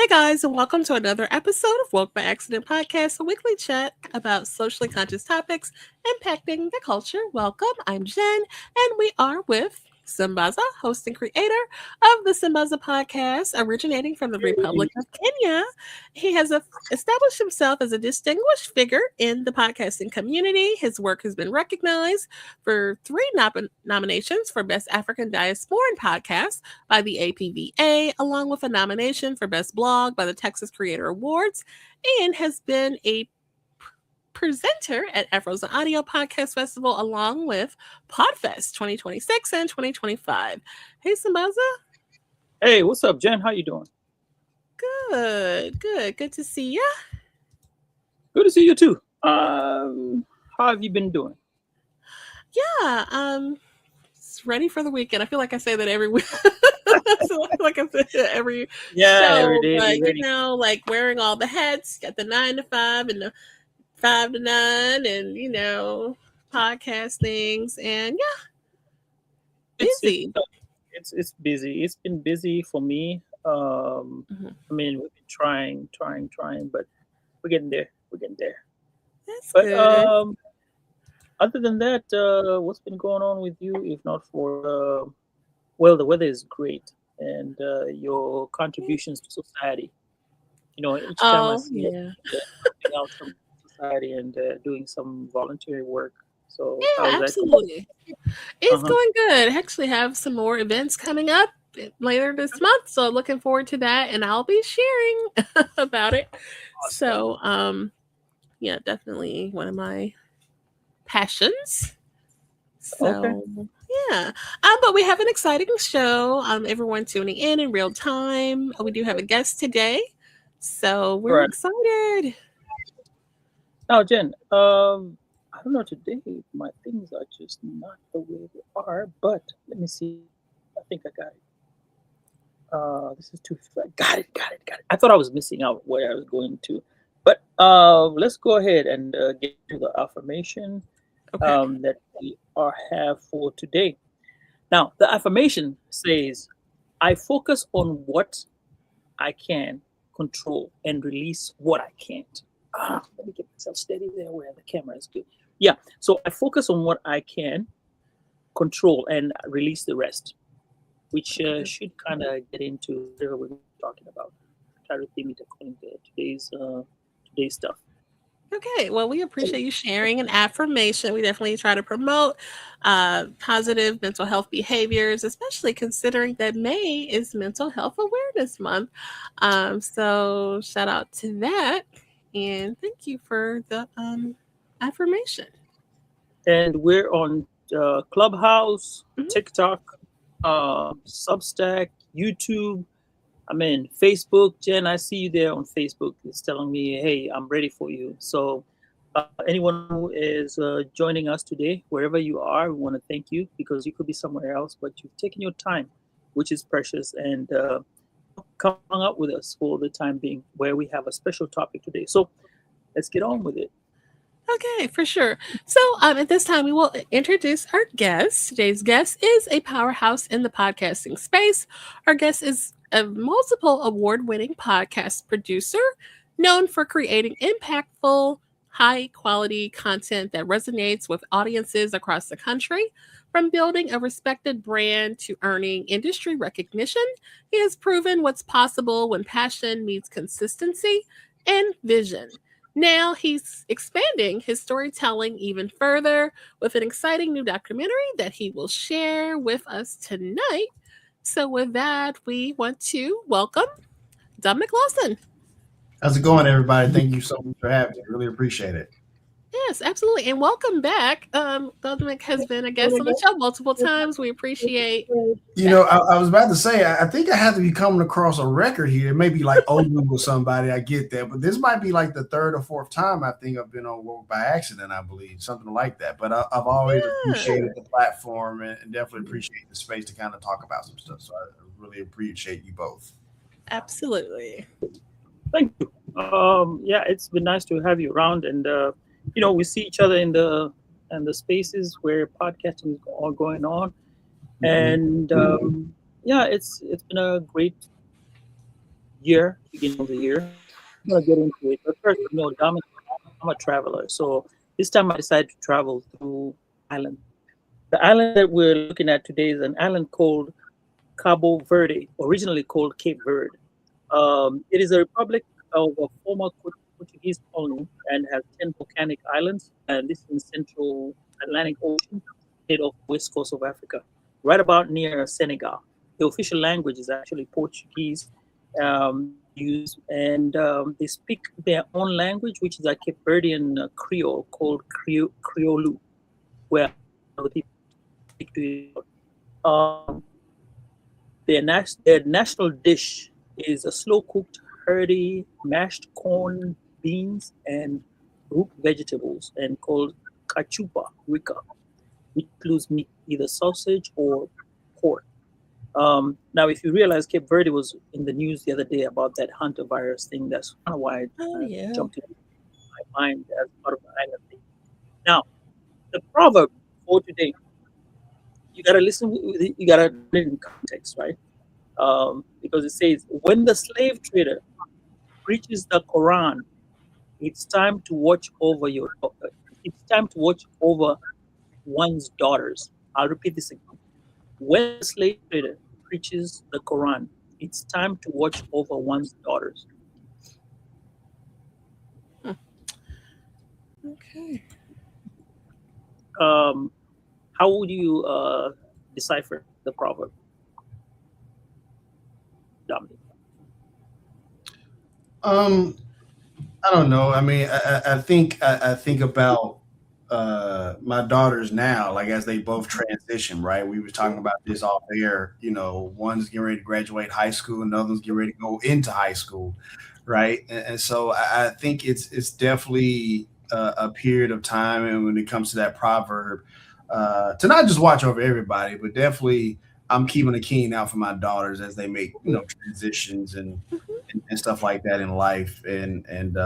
Hi, guys, and welcome to another episode of Woke by Accident Podcast, a weekly chat about socially conscious topics impacting the culture. Welcome, I'm Jen, and we are with Sambaza, host and creator of the Sambaza podcast, originating from the Republic of Kenya. He has established himself as a distinguished figure in the podcasting community. His work has been recognized for three nominations for Best African Diasporan Podcast by the APVA, along with a nomination for Best Blog by the Texas Creator Awards, and has been a presenter at Afros and Audio Podcast Festival, along with Podfest 2026 and 2025. Hey, Sambaza. Hey, what's up, Jen? How you doing? Good to see you. Good to see you too. How have you been doing? Yeah, ready for the weekend. I feel like I say that every week. Like I said every show, every day. But like wearing all the hats, got the 9 to 5 and the 5 to 9, and podcast things, and busy. It's busy. It's been busy for me. I mean, we've been trying, but we're getting there. That's But good. other than that, what's been going on with you? If not for well, the weather is great, and your contributions to society. Each time I see it, helping out from society and doing some voluntary work. So Yeah, how's that going? absolutely. It's Uh-huh. going good. I actually have some more events coming up later this month, so looking forward to that, and I'll be sharing about it. Awesome. So, yeah, definitely one of my passions. Okay. So, yeah. But we have an exciting show. Everyone tuning in real time. We do have a guest today, so All we're right. excited. Now, Jen, I don't know today. My things are just not the way they are. But let me see. I think I got it. This is too. Got it. I thought I was missing out where I was going to. But let's go ahead and get to the affirmation Okay. that we have for today. Now, the affirmation says, "I focus on what I can control and release what I can't." Let me get myself steady there where the camera is good. Yeah. So I focus on what I can control and release the rest, which should kind of get into whatever we're talking about. Try to theme it according to today's stuff. Okay, well, we appreciate you sharing an affirmation. We definitely try to promote positive mental health behaviors, especially considering that May is Mental Health Awareness Month. So, shout out to that. And thank you for the affirmation. And we're on Clubhouse, Mhm. TikTok, Substack, YouTube. I mean, Facebook. Jen, I see you there on Facebook. It's telling me, hey, I'm ready for you. So, anyone who is joining us today, wherever you are, we want to thank you because you could be somewhere else, but you've taken your time, which is precious, and come up with us for the time being, where we have a special topic today. So, let's get on with it. Okay, for sure. So, at this time, we will introduce our guest. Today's guest is a powerhouse in the podcasting space. Our guest is a multiple award winning podcast producer known for creating impactful, high quality content that resonates with audiences across the country. From building a respected brand to earning industry recognition, he has proven what's possible when passion meets consistency and vision. Now he's expanding his storytelling even further with an exciting new documentary that he will share with us tonight. So, with that, we want to welcome Dominic Lawson. How's it going, everybody? Thank you so much for having me. Really appreciate it. Yes, absolutely. And welcome back. Dominic has been a guest on the show multiple times. We appreciate You that. know, I was about to say, I think I have to be coming across a record here. Maybe like Odu or somebody. I get that. But this might be like the third or fourth time I think I've been on Work by Accident, I believe, something like that. But I've always Yeah, appreciated the platform and definitely appreciate the space to kind of talk about some stuff. So I really appreciate you both. absolutely. Thank you. Yeah, it's been nice to have you around, and we see each other in the spaces where podcasting is all going on, Mhm. and yeah, it's been a great year, beginning of the year. I'm gonna get into it. But first, Dominic, I'm a traveler, so this time I decided to travel through island. The island that we're looking at today is an island called Cabo Verde, originally called Cape Verde. It is a republic of a former Portuguese colony and has 10 volcanic islands, and this is in central Atlantic Ocean, head of west coast of Africa, right about near Senegal. The official language is actually Portuguese. They use and they speak their own language, which is a Cape Verdean Creole called Criolu, where the people speak to each other. Their national dish is a slow cooked, hearty mashed corn, beans, and root vegetables, and called cachupa rica, which includes meat, either sausage or pork. Now, if you realize Cape Verde was in the news the other day about that Hunter virus thing, that's kind of why it Oh yeah. jumped into my mind as part of the island thing. Now, the proverb for today, you gotta listen, you gotta put it in context, right? Because it says, when the slave trader preaches the Quran, it's time to watch over it's time to watch over one's daughters. I'll repeat this again. When the slave trader preaches the Quran, it's time to watch over one's daughters. Okay. How would you decipher the proverb, Dominic? Um, I don't know. I mean, I think about my daughters now, like as they both transition, right? We were talking about this off air. One's getting ready to graduate high school, and the other's getting ready to go into high school, right? And so I think it's definitely a period of time, and when it comes to that proverb, to not just watch over everybody, but definitely I'm keeping a keen out for my daughters as they make transitions and stuff like that in life, and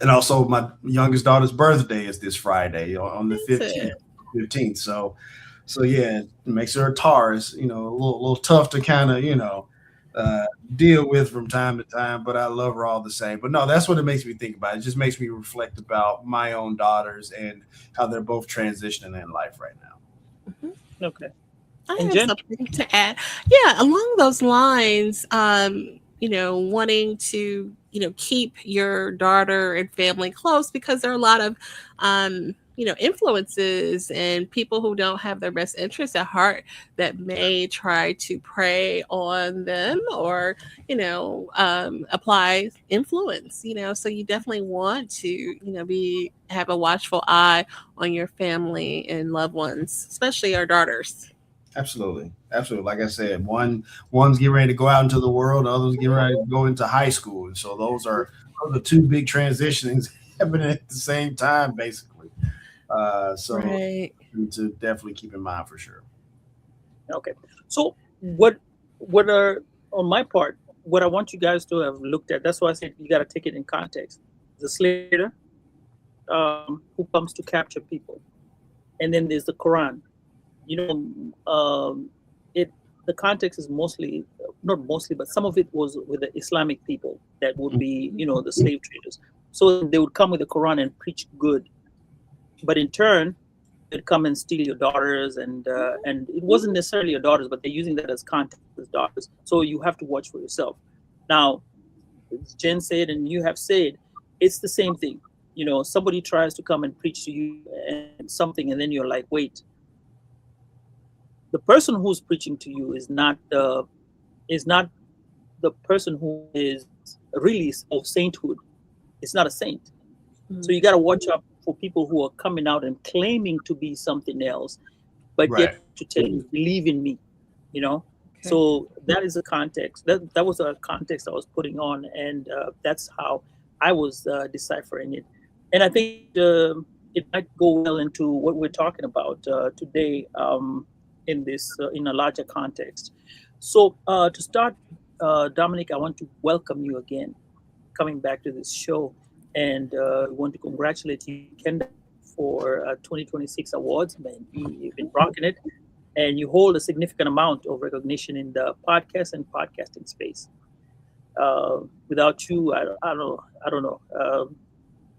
also my youngest daughter's birthday is this Friday on the That's 15th. it. 15th. So yeah, it makes her a Taurus, a little tough to kind of, uh, deal with from time to time, but I love her all the same. But no, that's what it makes me think about. It just makes me reflect about my own daughters and how they're both transitioning in life right now. Mhm. Okay. I And have Jen? something to add. Yeah, along those lines, wanting to, keep your daughter and family close because there are a lot of, influences and people who don't have their best interests at heart that may try to prey on them or, apply influence, so you definitely want to, have a watchful eye on your family and loved ones, especially our daughters. Absolutely. Absolutely. Like I said, one's getting ready to go out into the world, the other's getting ready to go into high school. And so those are two big transitions happening at the same time, basically. So Right. to definitely keep in mind for sure. Okay. So what are on my part, what I want you guys to have looked at, that's why I said you gotta take it in context. The slave trader who comes to capture people. And then there's the Quran. You know, it the context is mostly not mostly, but some of it was with the Islamic people that would be, the slave traders. So they would come with the Quran and preach good, but in turn, they'd come and steal your daughters, and it wasn't necessarily your daughters, but they're using that as context as daughters. So you have to watch for yourself. Now, as Jen said, and you have said, it's the same thing. Somebody tries to come and preach to you and something, and then you're like, wait, the person who's preaching to you is not the person who is really of sainthood. It's not a saint. So Mm. you got to watch out for people who are coming out and claiming to be something else, but yet Right. to tell you, believe in me. You know. Okay. So that is a context. That was a context I was putting on, and that's how I was deciphering it. And I think it might go well into what we're talking about today in this in a larger context. So to start, Dominic, I want to welcome you again, coming back to this show, and I want to congratulate you, Kenda, for 2026 awards. Man, you've been rocking it, and you hold a significant amount of recognition in the podcast and podcasting space. Without you, I don't know. I don't know.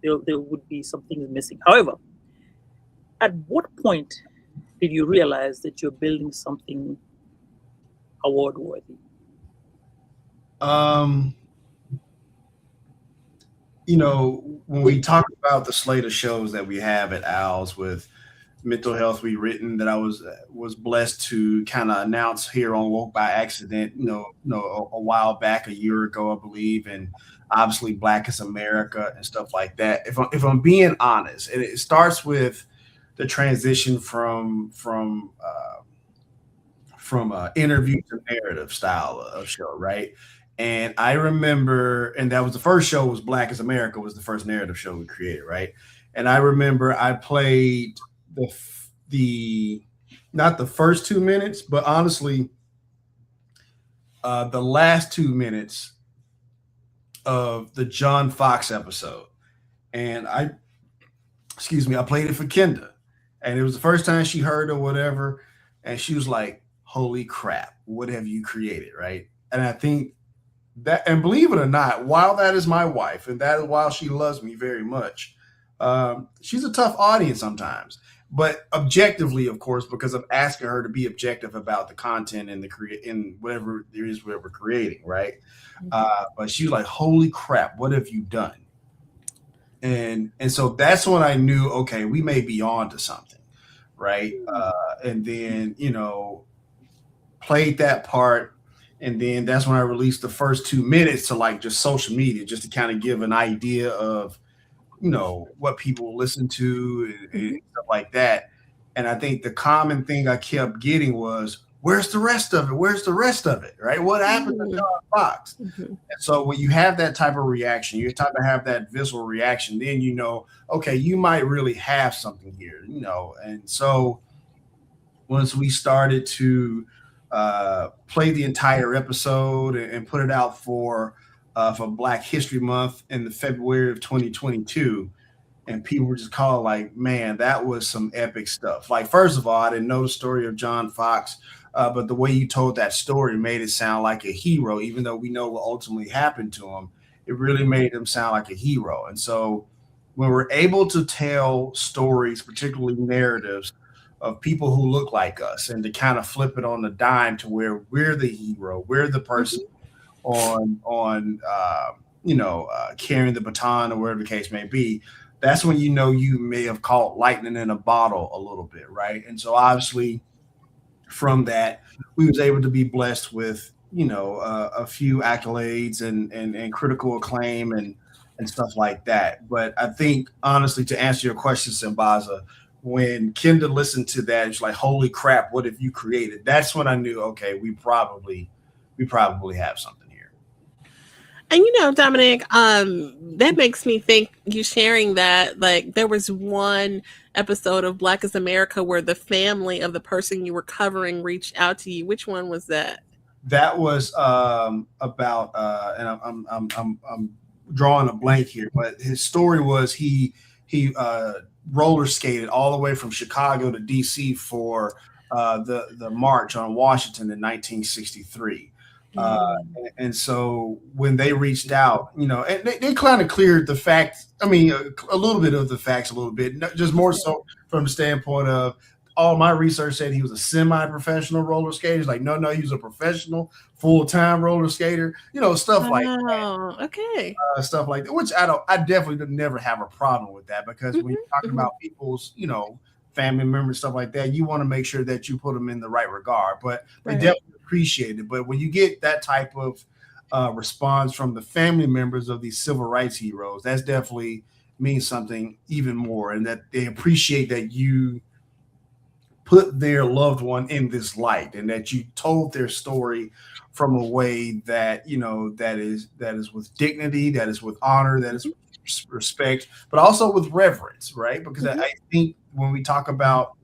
There would be some things missing. However, at what point did you realize that you're building something award worthy? Um, when we talk about the slate of shows that we have at Owls with mental health rewritten that I was blessed to kind of announce here on Woke by Accident, a while back, a year ago, I believe, and obviously Black is America and stuff like that. If I'm being honest, and it starts with the transition from interview to narrative style of show, right? And I remember, and that was the first show was Black as America was the first narrative show we created, right? And I remember I played the not the first 2 minutes, but honestly, the last 2 minutes of the John Fox episode, and I played it for Kenda, and it was the first time she heard or whatever, and she was like, "Holy crap, what have you created?" Right? And I think that, and believe it or not, while that is my wife, and that is while she loves me very much, she's a tough audience sometimes. But objectively, of course, because I'm asking her to be objective about the content and in whatever there is what we're creating, right? But she's like, "Holy crap, what have you done?" And so that's when I knew, okay, we may be on to something, right? And then played that part, and then that's when I released the first 2 minutes to like just social media, just to kind of give an idea of what people listen to and stuff like that. And I think the common thing I kept getting was, "Where's the rest of it? Where's the rest of it?" Right? What happened to John Fox? And so when you have that type of reaction, you type to have that visceral reaction, then okay, you might really have something here, And so once we started to play the entire episode and put it out for Black History Month in the February of 2022, and people were just calling like, "Man, that was some epic stuff." Like, first of all, I didn't know the story of John Fox, but the way you told that story made it sound like a hero, even though we know what ultimately happened to him. It really made him sound like a hero. And so when we're able to tell stories, particularly narratives, of people who look like us, and to kind of flip it on the dime to where we're the hero, we're the person on carrying the baton or whatever the case may be, that's when you may have caught lightning in a bottle a little bit, right? And so obviously from that, we was able to be blessed with a few accolades and critical acclaim and stuff like that. But I think honestly, to answer your question, Sambaza, when Kenda listened to that, it's like, "Holy crap, what have you created?" That's when I knew, okay, we probably have something here. And Dominic, that makes me think, you sharing that, like, there was one episode of Black is America where the family of the person you were covering reached out to you. Which one was that? That was about and I'm drawing a blank here, but his story was he roller skated all the way from Chicago to DC for the march on Washington in 1963. And so when they reached out, and they kind of cleared the facts. I mean, a little bit of the facts, a little bit, just more so from the standpoint of all my research said he was a semi-professional roller skater. He's like, no, he was a professional full-time roller skater, stuff like that. Oh, okay. Stuff like that, which I definitely would never have a problem with that, because when you're talking about people's, family members, stuff like that, you want to make sure that you put them in the right regard, but they definitely appreciate it. But when you get that type of response from the family members of these civil rights heroes, that's definitely means something even more, and that they appreciate that you put their loved one in this light, and that you told their story from a way that that is with dignity, that is with honor, that is with respect, but also with reverence, right? Because I think when we talk about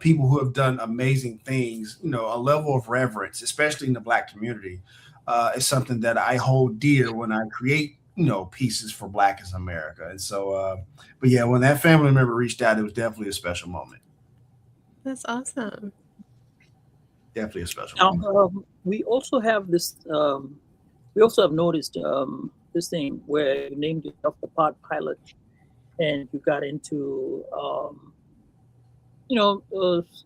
people who have done amazing things, a level of reverence, especially in the Black community, is something that I hold dear when I create pieces for Black as America. And so but yeah, when that family member reached out, it was definitely a special moment. That's awesome. Definitely a special Now, moment. we also have this we also have noticed this thing where you named yourself the pod pilot, and you got into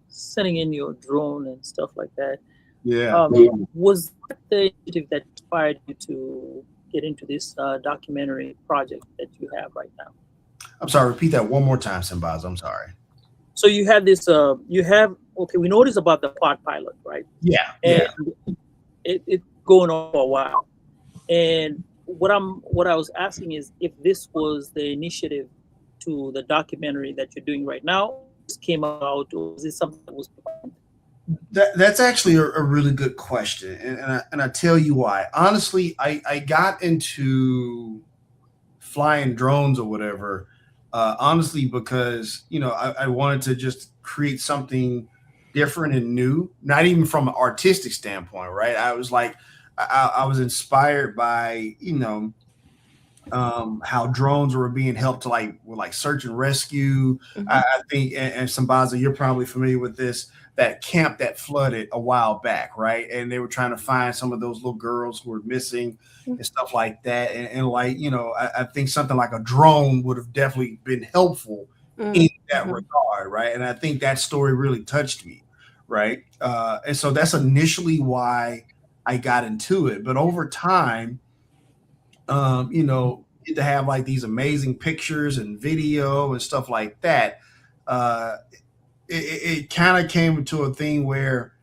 sending in your drone and stuff like that. Yeah. Was that the initiative that inspired you to get into this documentary project that you have right now? I'm sorry. Repeat that one more time, Sambaza. I'm sorry. So you have this. Okay. We noticed about the pod pilot, right? Yeah. And Yeah. it going on for a while. And what I was asking is if this was the initiative to the documentary that you're doing right now, or this came out, or is this something that was planned? That's actually a really good question, and I tell you why. Honestly, I got into flying drones or whatever, honestly, because I wanted to just create something different and new, not even from an artistic standpoint, right? I was like, I was inspired by how drones were being helped to with search and rescue. I think, and Sambaza, you're probably familiar with this, that camp that flooded a while back, right? And they were trying to find some of those little girls who were missing and stuff like that. And I think something like a drone would have definitely been helpful in that regard, right? And I think that story really touched me, right? And so that's initially why I got into it. But over time, get to have like these amazing pictures and video and stuff like that. It kind of came into a thing where,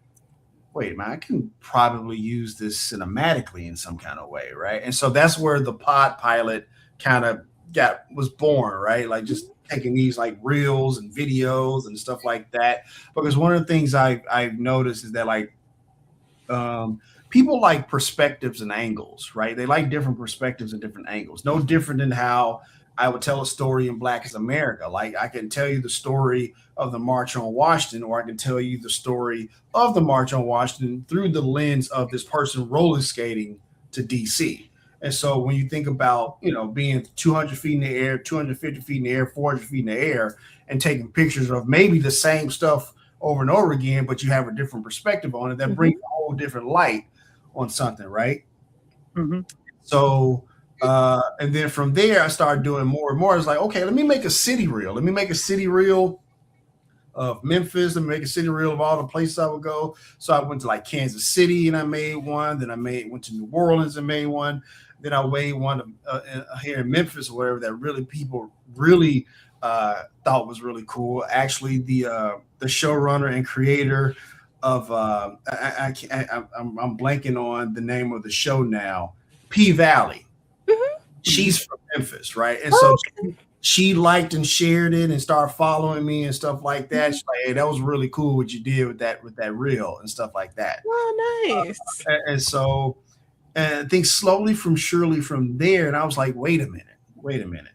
wait, man, I can probably use this cinematically in some kind of way, right? And so that's where the pod pilot kind of was born, right? Like just taking these like reels and videos and stuff like that. Because one of the things I've noticed is that people like perspectives and angles, right? They like different perspectives and different angles. No different than how I would tell a story in Black is America. Like I can tell you the story of the March on Washington, or I can tell you the story of the March on Washington through the lens of this person roller skating to DC. And so when you think about, being 200 feet in the air, 250 feet in the air, 400 feet in the air, and taking pictures of maybe the same stuff over and over again, but you have a different perspective on it, that brings a whole different light on something, right? So, and then from there, I started doing more and more. It's like, okay, let me make a city reel. Let me make a city reel of Memphis, and make a city reel of all the places I would go. So I went to like Kansas City and I made one. Then went to New Orleans and made one. Then I made one here in Memphis or wherever that people really thought was really cool. Actually, the showrunner and creator of I'm blanking on the name of the show now, P Valley. She's from Memphis, right? And so she liked and shared it and started following me and stuff like that. She's like, hey, that was really cool what you did with that reel and stuff like that. Oh, nice. And so, and I think slowly from surely from there, and I was like, wait a minute.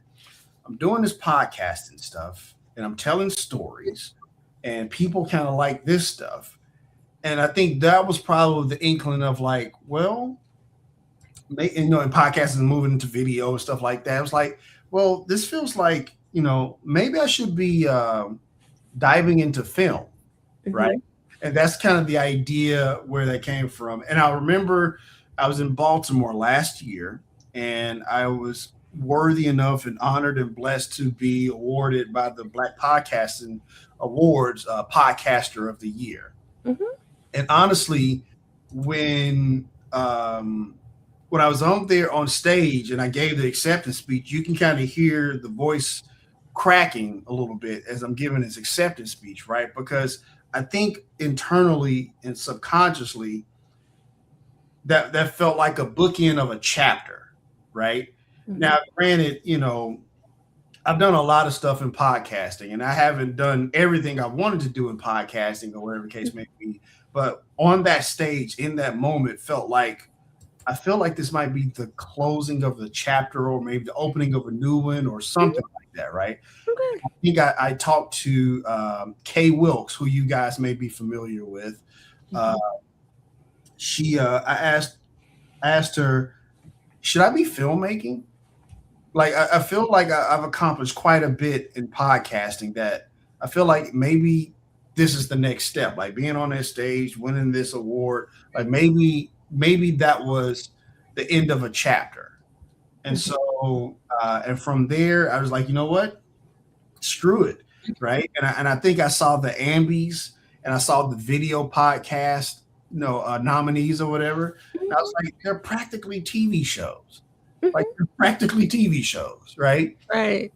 I'm doing this podcasting stuff and I'm telling stories and people kind of like this stuff. And I think that was probably the inkling of like, well, and podcasting moving into video and stuff like that. I was like, well, this feels like, maybe I should be diving into film, right? And that's kind of the idea where that came from. And I remember I was in Baltimore last year, and I was worthy enough and honored and blessed to be awarded by the Black Podcasting Awards Podcaster of the Year. And honestly, when I was on there on stage and I gave the acceptance speech, you can kind of hear the voice cracking a little bit as I'm giving this acceptance speech, right? Because I think internally and subconsciously that felt like a bookend of a chapter, right? Now, granted, I've done a lot of stuff in podcasting, and I haven't done everything I wanted to do in podcasting or whatever the case may be. But on that stage, in that moment, I feel like this might be the closing of the chapter, or maybe the opening of a new one, or something like that, right? I think I talked to Kay Wilkes, who you guys may be familiar with. I asked her, should I be filmmaking? Like, I feel like I've accomplished quite a bit in podcasting, that I feel like maybe this is the next step, like being on that stage, winning this award. Like maybe that was the end of a chapter. And so, and from there, I was like, you know what? Screw it, right? And I think I saw the Ambies and I saw the video podcast, nominees or whatever. And I was like, they're practically TV shows, like Mhm. they're practically TV shows, right? Right.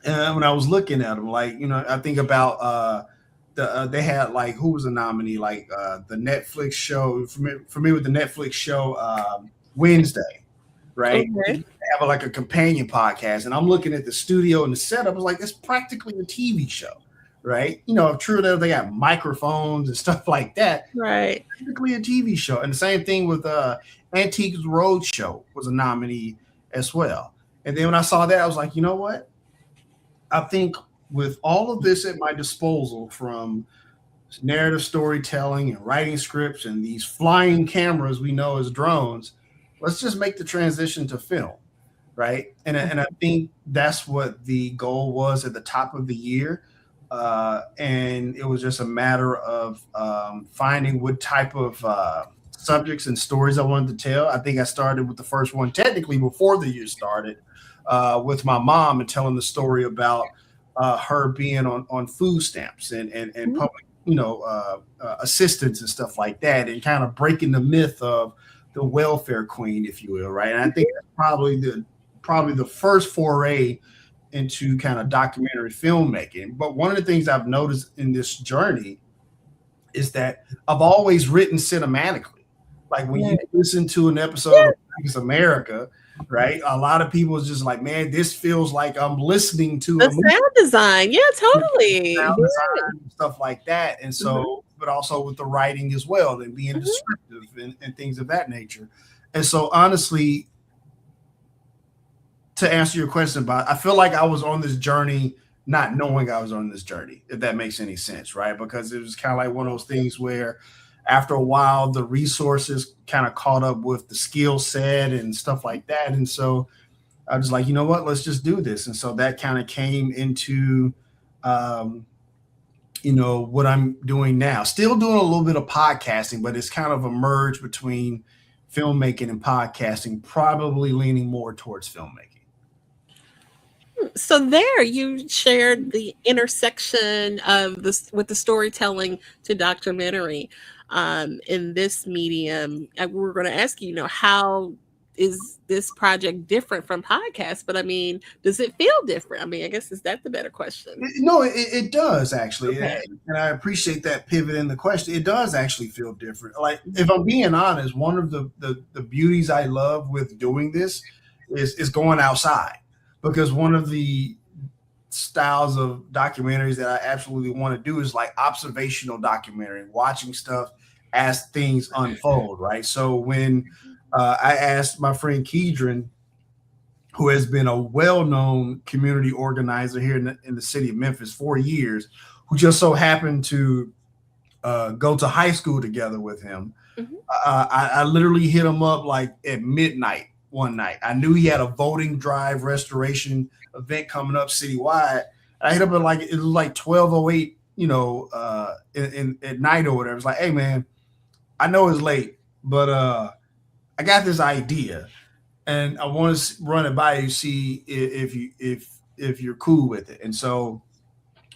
And when I was looking at them, like I think about they had like who was a nominee, like the Netflix show for me with the Netflix show Wednesday, right? Okay. Have like a companion podcast, and I'm looking at the studio and the setup. I was like, it's practically a TV show, right? True that they got microphones and stuff like that. Right. Practically a TV show, and the same thing with Antiques Roadshow was a nominee as well. And then when I saw that, I was like, you know what? I think with all of this at my disposal, from narrative storytelling and writing scripts and these flying cameras we know as drones, let's just make the transition to film, right? And I think that's what the goal was at the top of the year. And it was just a matter of finding what type of subjects and stories I wanted to tell. I think I started with the first one technically before the year started, with my mom and telling the story about her being on food stamps and public, assistance and stuff like that, and kind of breaking the myth of the welfare queen, if you will, right? And I think that's probably the first foray into kind of documentary filmmaking. But one of the things I've noticed in this journey is that I've always written cinematically. Like when you listen to an episode of Black America, right? A lot of people is just like, man, this feels like I'm listening to The a movie. sound design. Yeah, totally. Sound design and stuff like that. And so, but also with the writing as well, and being descriptive and things of that nature. And so honestly, to answer your question about, I feel like I was on this journey not knowing I was on this journey, if that makes any sense, right? Because it was kind of like one of those things where after a while the resources kind of caught up with the skill set and stuff like that. And so I was like, you know what, let's just do this. And so that kind of came into what I'm doing now. Still doing a little bit of podcasting, but it's kind of a merge between filmmaking and podcasting, probably leaning more towards filmmaking. So there you shared the intersection of this with the storytelling to documentary in this medium. We're going to ask you, how is this project different from podcasts? But I mean, does it feel different? I mean, I guess is that the better question? No, it does actually. Okay. And I appreciate that pivot in the question. It does actually feel different. Like, if I'm being honest, one of the beauties I love with doing this is going outside, because one of the styles of documentaries that I absolutely want to do is like observational documentary, watching stuff as things unfold, right? So when I asked my friend Keedron, who has been a well-known community organizer here in the city of Memphis for years, who just so happened to go to high school together with him. I literally hit him up like at midnight one night. I knew he had a voting drive restoration event coming up citywide. I hit up at it was like 12:08, at night or whatever. It's like, hey man, I know it's late, but I got this idea, and I want to run it by you, see if you're cool with it. And so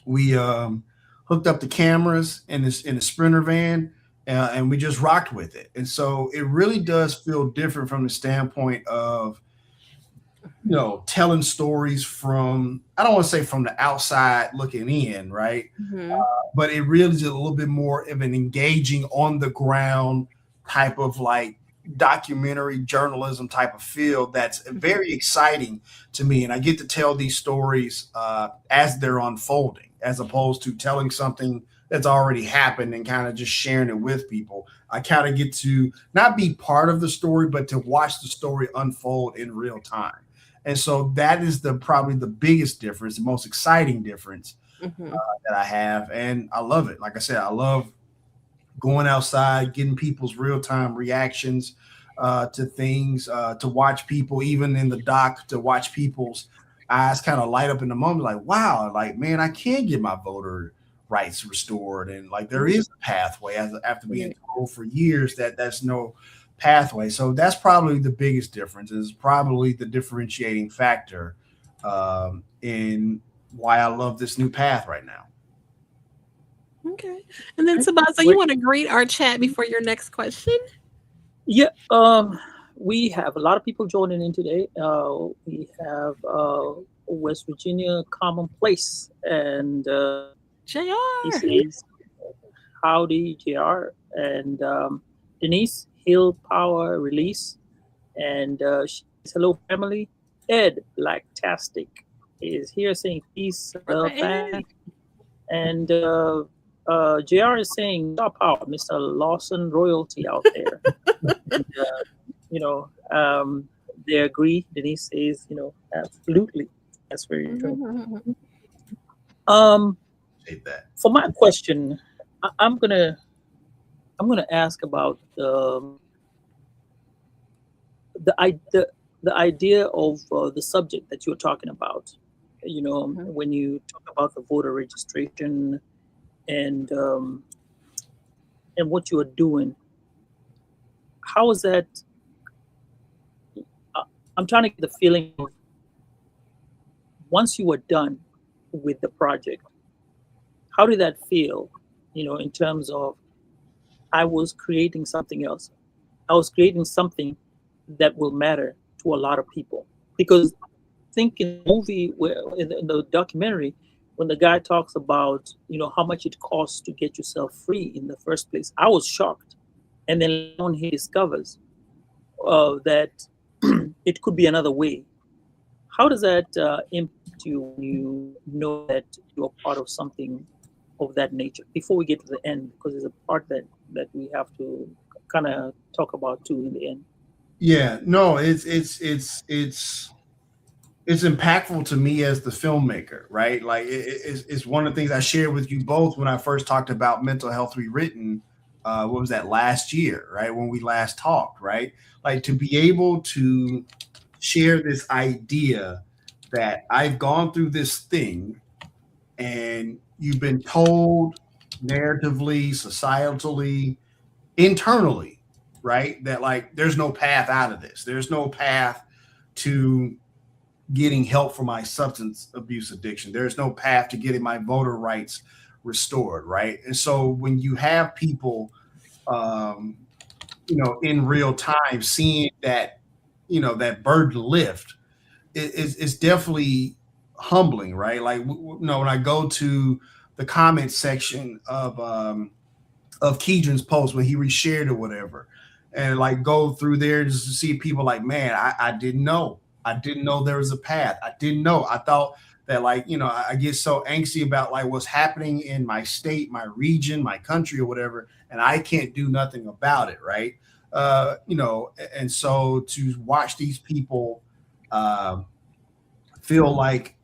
we hooked up the cameras in the Sprinter van, and we just rocked with it. And so it really does feel different from the standpoint of telling stories from, I don't want to say from the outside looking in, right? But it really is a little bit more of an engaging on the ground type of like documentary journalism type of field that's very exciting to me. And I get to tell these stories as they're unfolding, as opposed to telling something that's already happened and kind of just sharing it with people. I kind of get to not be part of the story, but to watch the story unfold in real time. And so that is probably the biggest difference, the most exciting difference that I have. And I love it. Like I said, I love going outside, getting people's real-time reactions to things, to watch people, even in the doc, to watch people's eyes kind of light up in the moment, like, wow, like, man, I can get my voter rights restored. And like, there is a pathway after being told for years that pathway. So that's probably the biggest difference. Is probably the differentiating factor in why I love this new path right now. Okay. And then Okay, Sambaza, you great. want to greet our chat before your next question? Yeah, we have a lot of people joining in today. We have West Virginia Commonplace, and he JR. says, "Howdy, JR," and Denise Hill Power Release, and she says, "Hello, family." Ed Blacktastic is here saying, "Peace, Brother family," Ed. and JR is saying, "Star Power, Mr. Lawson royalty out there." And you know, they agree. Denise says, absolutely, that's very true. Um, Hate that. for my question, I'm gonna ask about the idea of the subject that you're talking about. When you talk about the voter registration and and what you are doing, how is that? Uh, I'm trying to get the feeling of once you were done with the project, how did that feel? In terms of I was creating something else. I was creating something that will matter to a lot of people. Because think in the movie, where in the documentary, when the guy talks about how much it costs to get yourself free in the first place, I was shocked. And then later on he discovers that it could be another way. How does that impact you when you know that you're part of something of that nature? Before we get to the end, because there's a part that we have to kind of talk about too in the end. Yeah, no, it's impactful to me as the filmmaker, right? Like it's one of the things I shared with you both when I first talked about mental health rewritten. What was that, last year, right? When we last talked, right? Like to be able to share this idea that I've gone through this thing and you've been told narratively, societally, internally, right? That like there's no path out of this. There's no path to getting help for my substance abuse addiction. There's no path to getting my voter rights restored, right? And so when you have people, um, in real time, seeing that, that burden lift, it's definitely humbling, right? Like, when I go to the comment section of Keedron's post when he reshared or whatever, and like go through there just to see people like, man, I didn't know. I didn't know there was a path. I didn't know. I thought that like, I get so angsty about like what's happening in my state, my region, my country or whatever, and I can't do nothing about it, right? And so to watch these people uh, feel like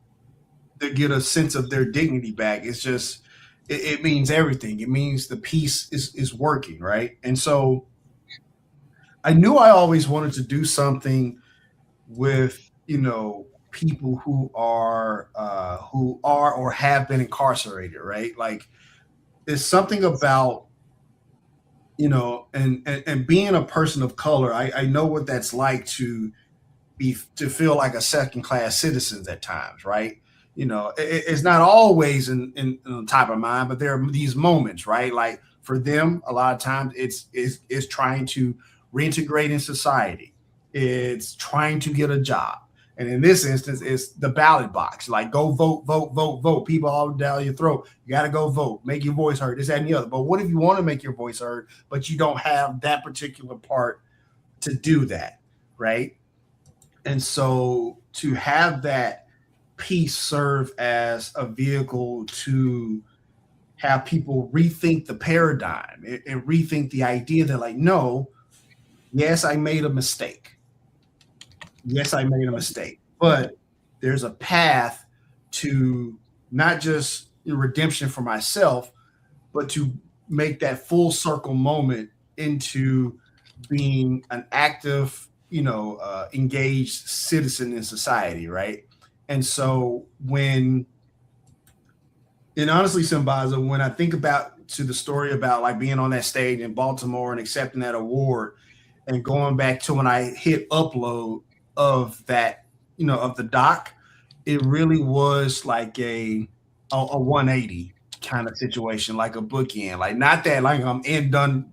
they get a sense of their dignity back, it's just it means everything. It means the piece is working, right? And so I knew I always wanted to do something with people who are or have been incarcerated, right? Like there's something about and being a person of color, I know what that's like to feel like a second class citizens at times, right? It's not always in the top of mind, but there are these moments, right? Like for them, a lot of times it's trying to reintegrate in society. It's trying to get a job. And in this instance, it's the ballot box. Like go vote, vote, vote, vote. People all down your throat. You got to go vote, make your voice heard, this, that, and the other. But what if you want to make your voice heard, but you don't have that particular part to do that, right? And so to have that piece serve as a vehicle to have people rethink the paradigm and rethink the idea that like, no, yes, I made a mistake. Yes, I made a mistake, but there's a path to not just redemption for myself, but to make that full circle moment into being an active, engaged citizen in society, right? And so and honestly, Sambaza, when I think about to the story about like being on that stage in Baltimore and accepting that award, and going back to when I hit upload of that, of the doc, it really was like a 180 kind of situation, like a bookend. Like not that like I'm done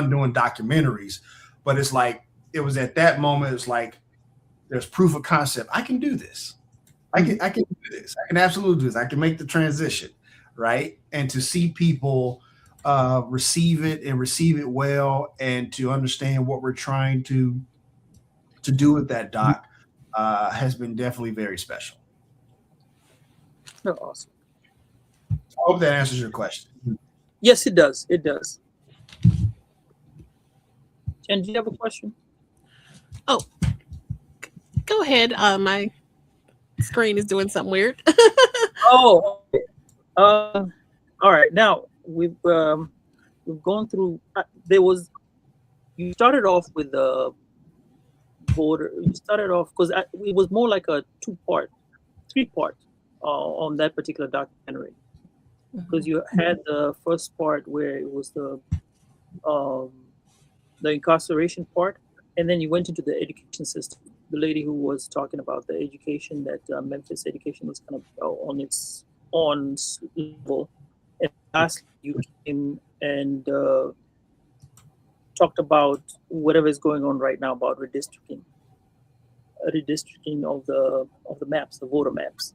doing documentaries, but it's like it was at that moment, it's like there's proof of concept. I can do this. I can do this. I can absolutely do this. I can make the transition, right? And to see people receive it and receive it well, and to understand what we're trying to do with that doc has been definitely very special. Oh, awesome. I hope that answers your question. Yes, it does. It does. Jen, do you have a question? Oh, go ahead. My screen is doing something weird. Oh, okay. All right. Now we've gone through. You started off with the voter. You started off because it was more like a three-part on that particular documentary, because you had the first part where it was the incarceration part, and then you went into the education system. The lady who was talking about the education, that Memphis education was kind of on its own level. And lastly, you came and talked about whatever is going on right now about redistricting of the maps, the voter maps.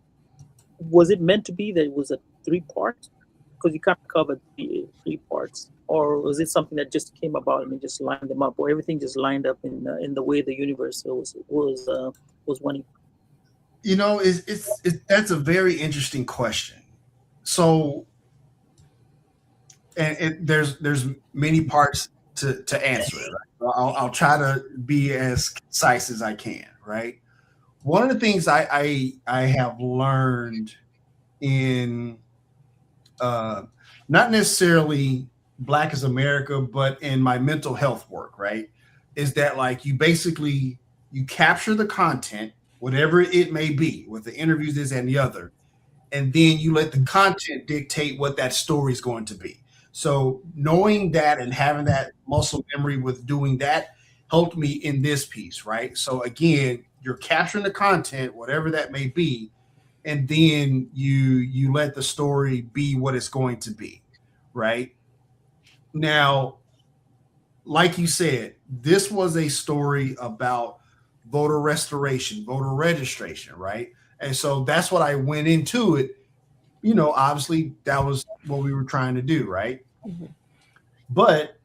Was it meant to be that it was a three-part? Because you kind of covered the three parts, or was it something that just came about and just lined them up, or everything just lined up in the way the universe was wanting? That's a very interesting question. So, and there's many parts to answer it. Right? I'll try to be as concise as I can. Right. One of the things I have learned in not necessarily Black as America, but in my mental health work, right, is that like you capture the content, whatever it may be, with the interviews, this and the other, and then you let the content dictate what that story is going to be. So knowing that and having that muscle memory with doing that helped me in this piece, right? So again, you're capturing the content, whatever that may be, and then you let the story be what it's going to be, right? Now, like you said, this was a story about voter restoration, voter registration, right? And so that's what I went into it. Obviously that was what we were trying to do, right? Mm-hmm. But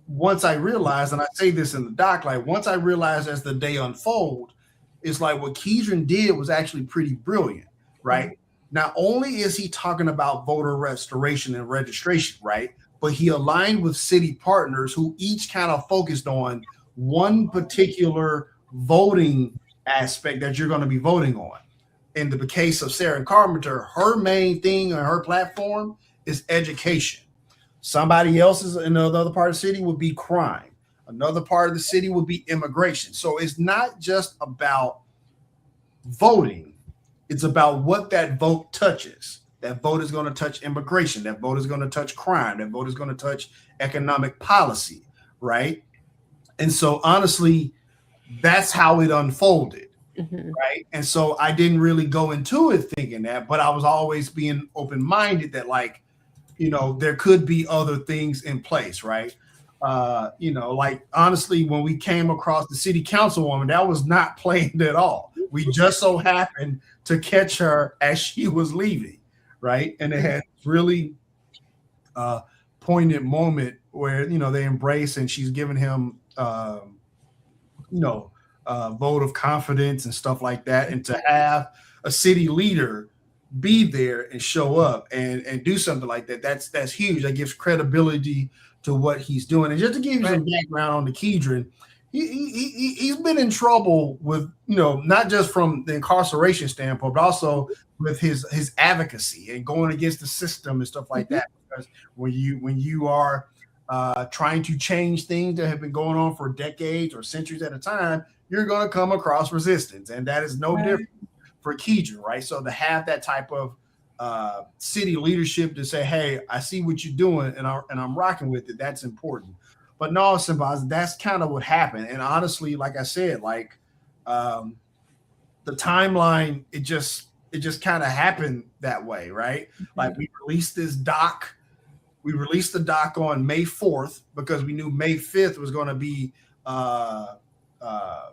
once I realized, and I say this in the doc, like once I realized as the day unfold, it's like what Keedron did was actually pretty brilliant, right? Mm-hmm. Not only is he talking about voter restoration and registration, right? But he aligned with city partners who each kind of focused on one particular voting aspect that you're going to be voting on. In the case of Sarah Carpenter, her main thing on her platform is education. Somebody else's in another part of the city would be crime. Another part of the city would be immigration. So it's not just about voting. It's about what that vote touches. That vote is going to touch immigration. That vote is going to touch crime. That vote is going to touch economic policy, right? And so honestly, that's how it unfolded, right? And so I didn't really go into it thinking that, but I was always being open-minded that like, there could be other things in place, right? Like honestly, when we came across the city councilwoman, that was not planned at all. We just so happened to catch her as she was leaving, right? And it had really poignant moment where they embrace and she's giving him vote of confidence and stuff like that, and to have a city leader be there and show up and do something like that, that's huge. That gives credibility to what he's doing. And just to give you some background on the Keedron, he's been in trouble with not just from the incarceration standpoint, but also with his advocacy and going against the system and stuff like that. Because when you are trying to change things that have been going on for decades or centuries at a time, you're going to come across resistance, and that is no different for Keedron, right? So to have that type of city leadership to say, "Hey, I see what you're doing, and I'm rocking with it," that's important. But no, Sambaza, that's kind of what happened. And honestly, like I said, like um, the timeline, it just kind of happened that way, right? Like we released this doc. We released the doc on May 4th because we knew May 5th was going to be uh, uh,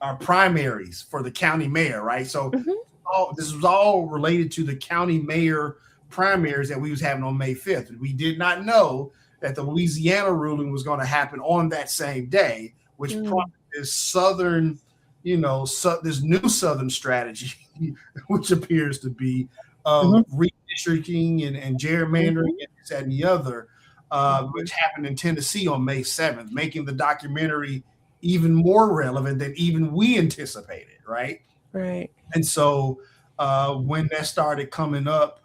our primaries for the county mayor, right? So this was all related to the county mayor primaries that we was having on May 5th. We did not know that the Louisiana ruling was going to happen on that same day, which prompted this southern, this new southern strategy, which appears to be redistricting and gerrymandering and this, that, and the other, which happened in Tennessee on May 7th, making the documentary even more relevant than even we anticipated, right? Right. And so when that started coming up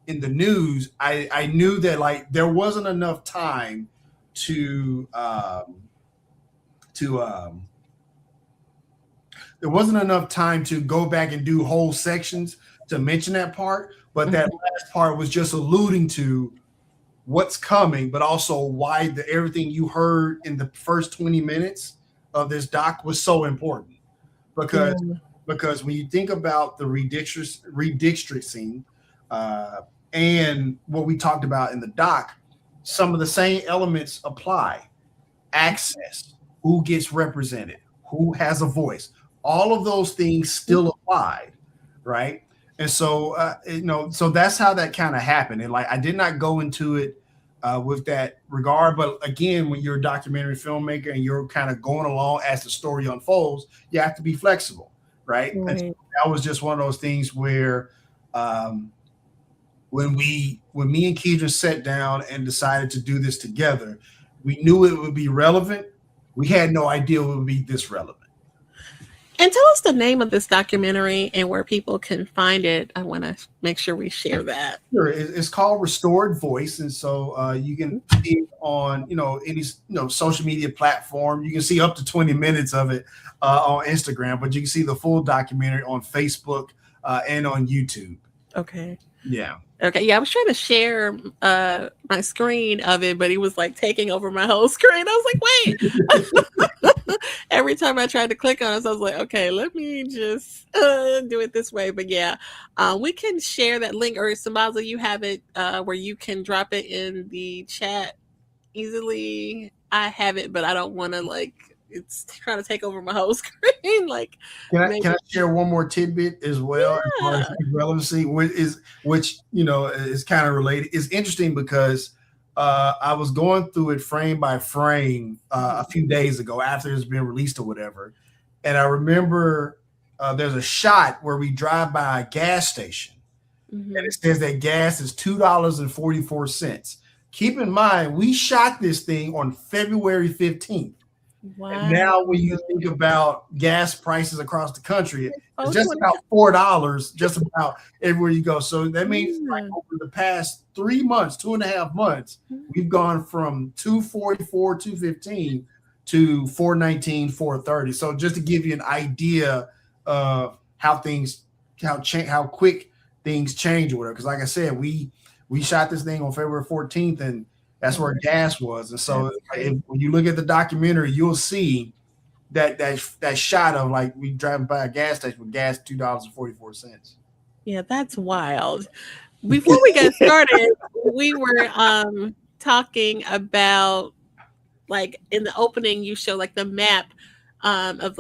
in the news, I knew that like there wasn't enough time to there wasn't enough time to go back and do whole sections to mention that part, but that last part was just alluding to what's coming, but also why everything you heard in the first 20 minutes of this doc was so important. Because when you think about the redistricting and what we talked about in the doc, some of the same elements apply. Access, who gets represented, who has a voice, all of those things still applied, right? And so, so that's how that kind of happened. And like, I did not go into it with that regard, but again, when you're a documentary filmmaker and you're kind of going along as the story unfolds, you have to be flexible, right? And so that was just one of those things where when me and Keidra sat down and decided to do this together, we knew it would be relevant. We had no idea it would be this relevant. And tell us the name of this documentary and where people can find it. I want to make sure we share that. Sure. It's called Restored Voice. And so you can see it on, any, social media platform. You can see up to 20 minutes of it on Instagram, but you can see the full documentary on Facebook and on YouTube. Okay. Yeah. Okay. Yeah. I was trying to share my screen of it, but he was like taking over my whole screen. I was like, wait. Every time I tried to click on it, so I was like, okay, let me just do it this way. But yeah, we can share that link, or Sambaza, you have it where you can drop it in the chat easily. I have it, but I don't want to it's trying to take over my whole screen. Can I share one more tidbit as well? As far as relevancy, which is kind of related. It's interesting because I was going through it frame by frame a few days ago after it's been released or whatever, and I remember there's a shot where we drive by a gas station, and it says that gas is $2.44. Keep in mind, we shot this thing on February 15th. Wow. And now when you think about gas prices across the country, it's just about $4 just about everywhere you go. So that means like over the past 3 months, 2.5 months, we've gone from $2.44, $2.15 to $4.19, $4.30. So just to give you an idea of how quick things change or whatever. Because like I said, we shot this thing on February 14th and that's where gas was. And so when you look at the documentary, you'll see that shot of like we driving by a gas station with gas $2.44. Yeah, that's wild. Before we get started, we were talking about in the opening you show the map of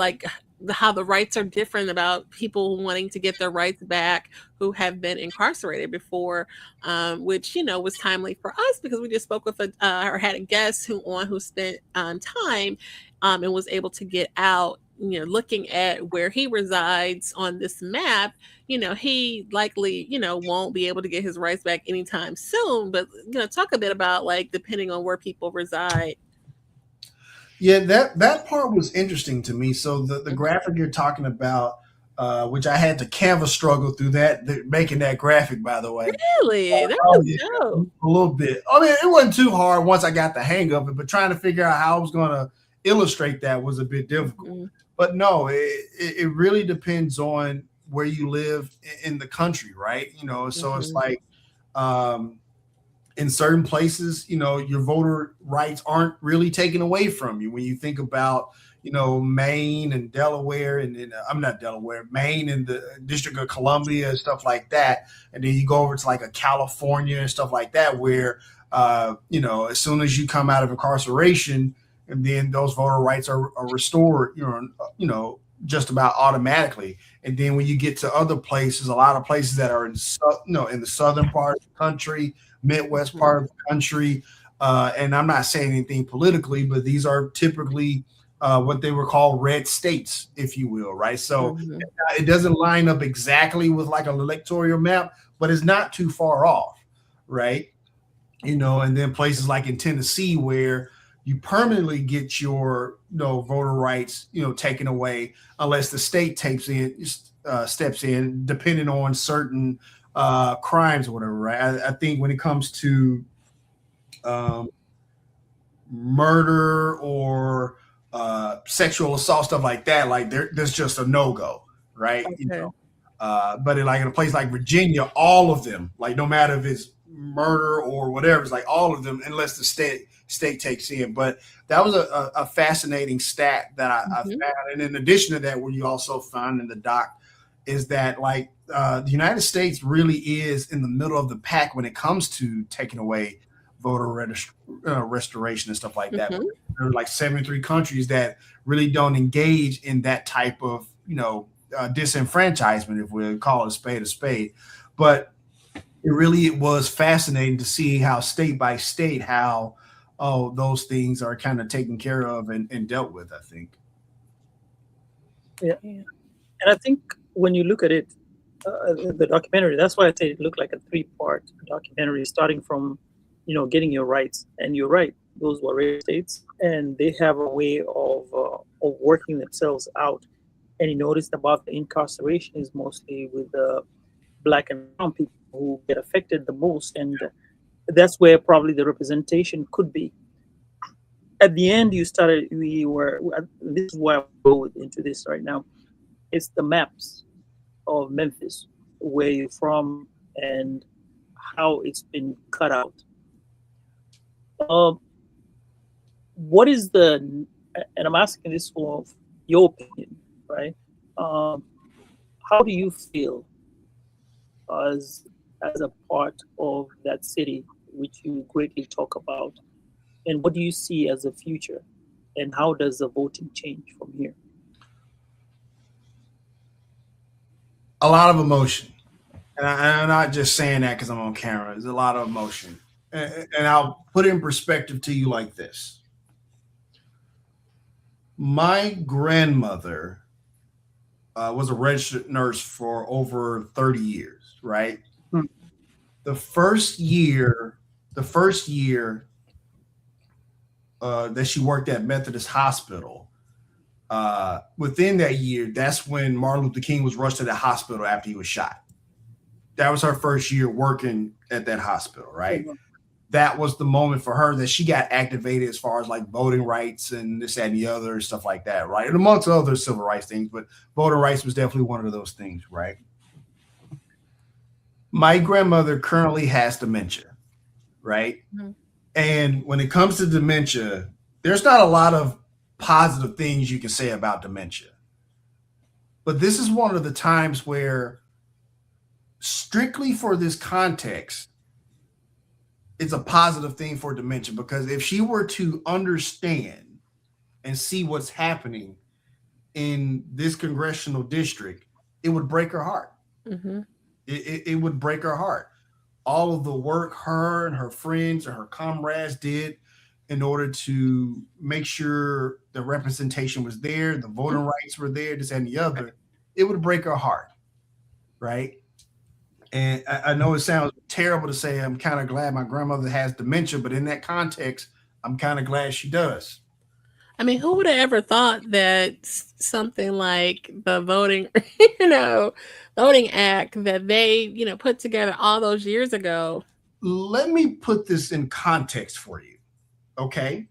how the rights are different about people wanting to get their rights back who have been incarcerated before, which, was timely for us because we just spoke with or had a guest who spent time and was able to get out, looking at where he resides on this map. He likely, won't be able to get his rights back anytime soon, but, talk a bit about depending on where people reside. Yeah, that part was interesting to me. So the graphic you're talking about, which I had to Canva struggle through making that graphic, by the way. Really? That was dope. A little bit. I mean, it wasn't too hard once I got the hang of it, but trying to figure out how I was going to illustrate that was a bit difficult. But no, it really depends on where you live in the country, right? So it's in certain places, your voter rights aren't really taken away from you. When you think about, Maine and Delaware, and I'm not Delaware, Maine and the District of Columbia and stuff like that. And then you go over to like a California and stuff like that, where, as soon as you come out of incarceration, and then those voter rights are restored, just about automatically. And then when you get to other places, a lot of places that are in the southern part of the country, Midwest part of the country, and I'm not saying anything politically, but these are typically what they were called red states, if you will, right? So it doesn't line up exactly with like an electoral map, but it's not too far off, right? And then places like in Tennessee where you permanently get your voter rights taken away unless the state steps in, depending on certain crimes or whatever, right? I think when it comes to murder or sexual assault, stuff like that, like there's just a no-go, right? Okay. But in a place like Virginia, all of them, like no matter if it's murder or whatever, it's like all of them, unless the state takes in. But that was a fascinating stat that I found. And in addition to that, what you also found in the doc is that the United States really is in the middle of the pack when it comes to taking away voter restoration and stuff like that. There are like 73 countries that really don't engage in that type of disenfranchisement, if we call it a spade. But it was fascinating to see how state by state, how those things are kind of taken care of and dealt with, I think. Yeah. And I think when you look at it, the documentary, that's why I say it looked like a 3-part documentary, starting from, getting your rights. And you're right, those were red states, and they have a way of working themselves out. And you noticed about the incarceration is mostly with the Black and brown people who get affected the most, and that's where probably the representation could be. At the end, this is why I go into this right now. It's the maps of Memphis, where you're from, and how it's been cut out. What is and I'm asking this for your opinion, right? How do you feel as a part of that city, which you greatly talk about, and what do you see as the future, and how does the voting change from here? A lot of emotion, and I'm not just saying that because I'm on camera. There's a lot of emotion, and I'll put it in perspective to you like this. My grandmother was a registered nurse for over 30 years, right? The first year that she worked at Methodist Hospital, within that year, that's when Martin Luther King was rushed to the hospital after he was shot. That was her first year working at that hospital, right? That was the moment for her that she got activated as far as like voting rights and this, that, and the other, stuff like that, right? And amongst other civil rights things, but voting rights was definitely one of those things, right? My grandmother currently has dementia, right? And when it comes to dementia, there's not a lot of positive things you can say about dementia. But this is one of the times where, strictly for this context, it's a positive thing for dementia, because if she were to understand and see what's happening in this congressional district, it would break her heart. It would break her heart. All of the work her and her friends and her comrades did in order to make sure the representation was there, the voting rights were there, this and the other, it would break her heart, right? And I know it sounds terrible to say I'm kind of glad my grandmother has dementia, but in that context, I'm kind of glad she does. I mean, who would have ever thought that something like the voting act that they, put together all those years ago? Let me put this in context for you. Okay.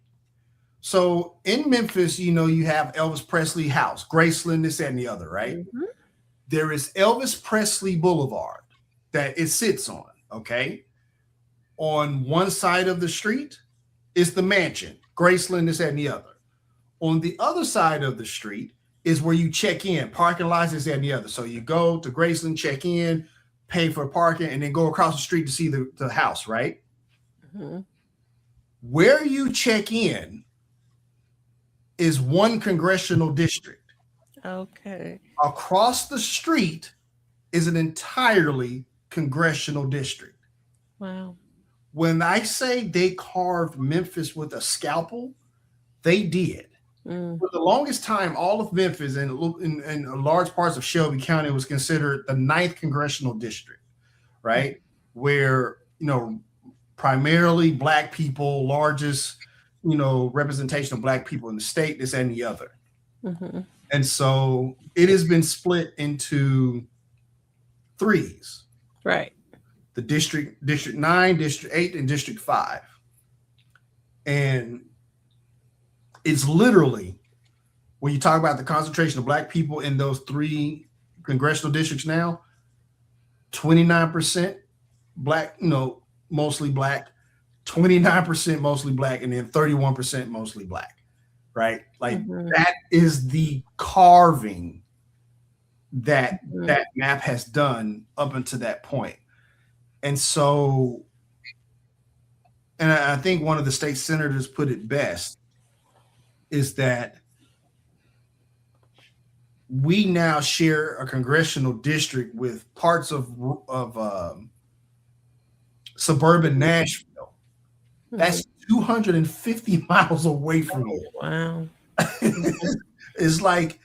So in Memphis, you have Elvis Presley House, Graceland, this and the other, right? There is Elvis Presley Boulevard that it sits on. Okay. On one side of the street is the mansion, Graceland, this, that, and the other. On the other side of the street is where you check in, parking lots, this, that, and the other. So you go to Graceland, check in, pay for parking, and then go across the street to see the house, right? Mm-hmm. Where you check in is one congressional district. Okay. Across the street is an entirely congressional district. Wow. When I say they carved Memphis with a scalpel, they did. For the longest time, all of Memphis and large parts of Shelby County was considered the 9th congressional district, right? Where, primarily Black people, largest, representation of Black people in the state, this and the other. Mm-hmm. And so it has been split into 3s. Right. The District 9, District 8, and District 5. And it's literally, when you talk about the concentration of Black people in those 3 congressional districts now, 29% Black, mostly Black, 29% mostly Black, and then 31% mostly Black, right? Like that is the carving that that map has done up until that point. And so, and I think one of the state senators put it best, is that we now share a congressional district with parts of suburban Nashville. That's 250 miles away from here. Wow. It's like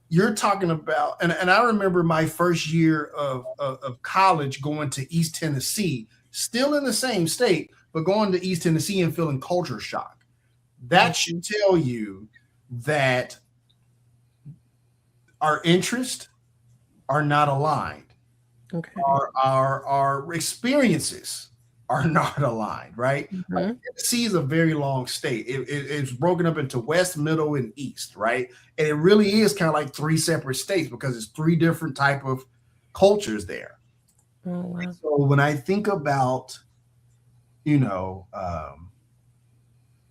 you're talking about, and I remember my first year of college going to East Tennessee, still in the same state, but going to East Tennessee and feeling culture shock. That should tell you that our interests are not aligned. Okay. Our experiences are not aligned, right? Like, Tennessee is a very long state. It's broken up into West, Middle, and East, right? And it really is kind of like 3 separate states because it's 3 different type of cultures there. Oh, wow. So when I think about,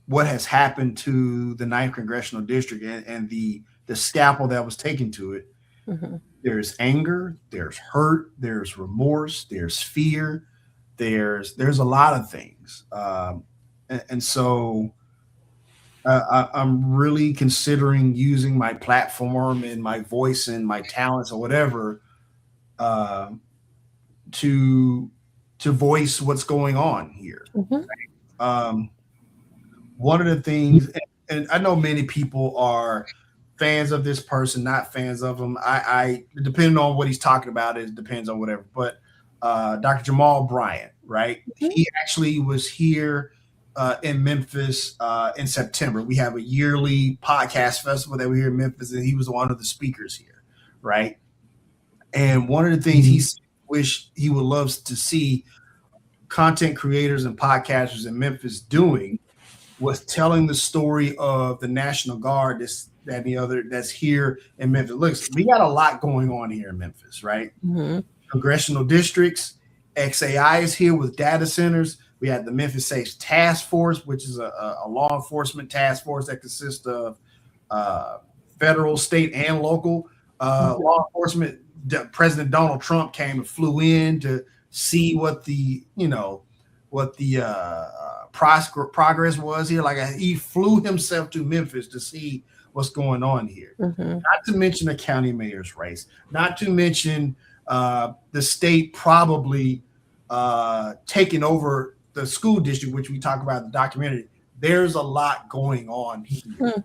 what has happened to the 9th congressional district and the scalpel that was taken to it, there's anger, there's hurt, there's remorse, there's fear, there's a lot of things, and so I'm really considering using my platform and my voice and my talents or whatever to voice what's going on here. One of the things, and I know many people are fans of this person, not fans of him. I depending on what he's talking about, it depends on whatever. But Dr. Jamal Bryant, right? He actually was here in Memphis in September. We have a yearly podcast festival that we here in Memphis, and he was one of the speakers here, right? And one of the things he wished he would love to see content creators and podcasters in Memphis doing was telling the story of the National Guard, this, that, and the other that's here in Memphis. Look, we got a lot going on here in Memphis, right? Congressional districts, XAI is here with data centers. We have the Memphis Safe Task Force, which is a law enforcement task force that consists of federal, state, and local law enforcement. President Donald Trump came and flew in to see what the progress was here. Like he flew himself to Memphis to see what's going on here. Not to mention the county mayor's race. Not to mention the state probably taking over the school district, which we talk about in the documentary. There's a lot going on here,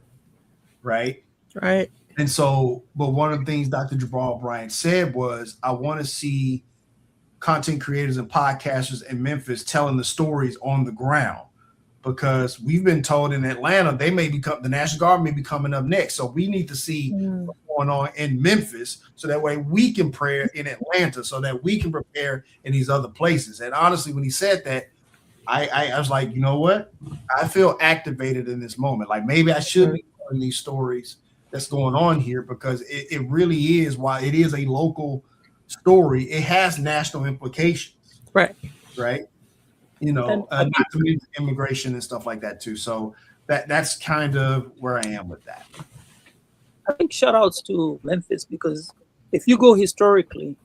right? Right. And so, but one of the things Dr. Jamal Bryant said was, I want to see content creators and podcasters in Memphis telling the stories on the ground, because we've been told in Atlanta they may become, the National Guard may be coming up next. So we need to see what's going on in Memphis, so that way we can prepare in Atlanta, so that we can prepare in these other places. And honestly, when he said that, I was like, you know what? I feel activated in this moment. Like maybe I should be telling these stories that's going on here, because it really is, while it is a local story, it has national implications. Right. Right. And I not to mention immigration and stuff like that too. So that's kind of where I am with that. think shout outs to Memphis because if you go historically,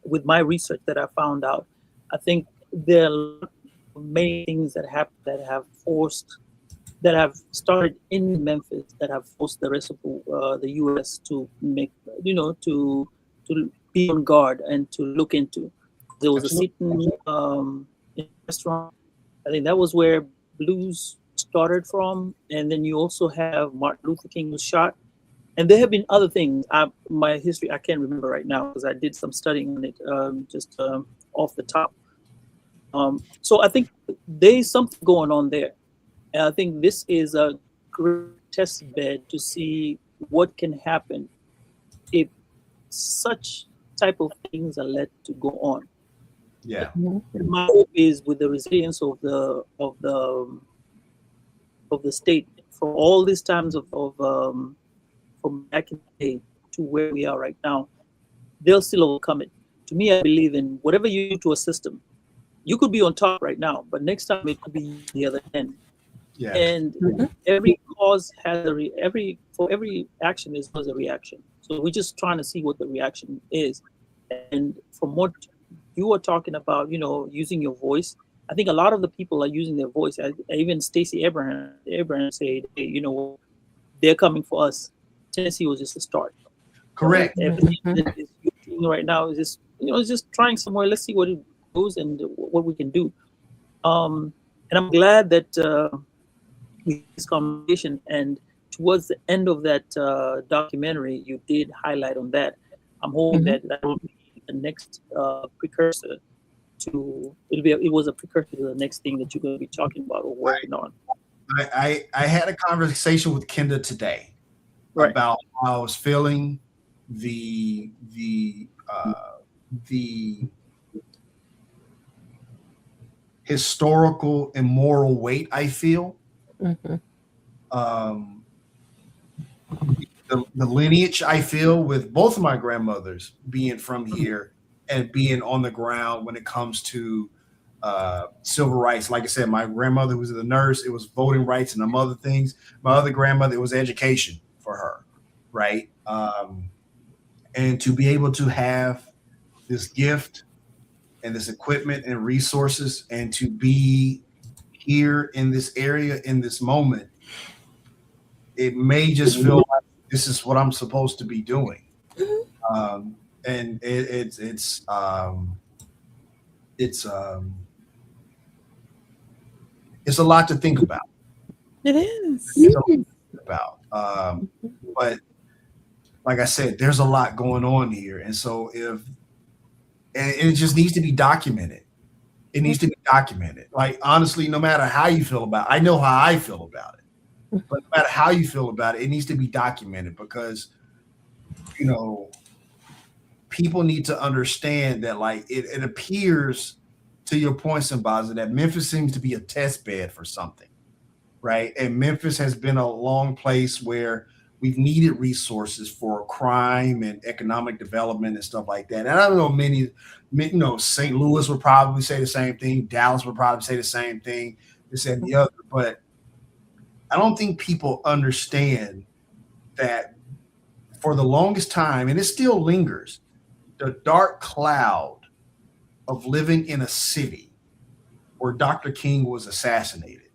with my research that I found out, I think there are many things that have forced that have started in Memphis that have forced the rest of the U.S. to make to be on guard and to look into. There was a Absolutely. certain restaurant. I think that was where blues started from, and then you also have Martin Luther King was shot, and there have been other things. My history I can't remember right now because I did some studying on it just off the top. So I think there's something going on there. And I think this is a great test bed to see what can happen if such type of things are let to go on. Yeah. And my hope is with the resilience of the state from all these times from back in the day to where we are right now, they'll still overcome it. To me, I believe in whatever you do to a system, you could be on top right now, but next time it could be the other end. Yeah. And every cause has every action is a reaction. So we're just trying to see what the reaction is. And from what you were talking about, using your voice, I think a lot of the people are using their voice. Even Stacey Abraham said, hey, they're coming for us. Tennessee was just a start. Correct. Everything that is doing right now is just it's just trying somewhere. Let's see what it goes and what we can do. And I'm glad that this conversation and towards the end of that documentary, you did highlight on that. I'm hoping that will be the next precursor to it was a precursor to the next thing that you're going to be talking about or working on. I had a conversation with Kenda today about how I was feeling, the historical and moral weight I feel. The lineage I feel with both of my grandmothers being from here and being on the ground when it comes to civil rights. Like I said, my grandmother was a nurse. It was voting rights and some other things. My other grandmother, it was education for her, right? And to be able to have this gift and this equipment and resources and to be here in this area in this moment, it may just feel like this is what I'm supposed to be doing. And it's a lot to think about. It is. It's a lot to think about. But like I said, there's a lot going on here. And so it just needs to be documented. It needs to be documented. Like, honestly, no matter how you feel about it, I know how I feel about it. But no matter how you feel about it, it needs to be documented because, people need to understand that, like, it appears, to your point, Sambaza, that Memphis seems to be a test bed for something, right? And Memphis has been a long place where we've needed resources for crime and economic development and stuff like that. And I don't know, St. Louis would probably say the same thing. Dallas would probably say the same thing, this and the other. But I don't think people understand that for the longest time, and it still lingers, the dark cloud of living in a city where Dr. King was assassinated.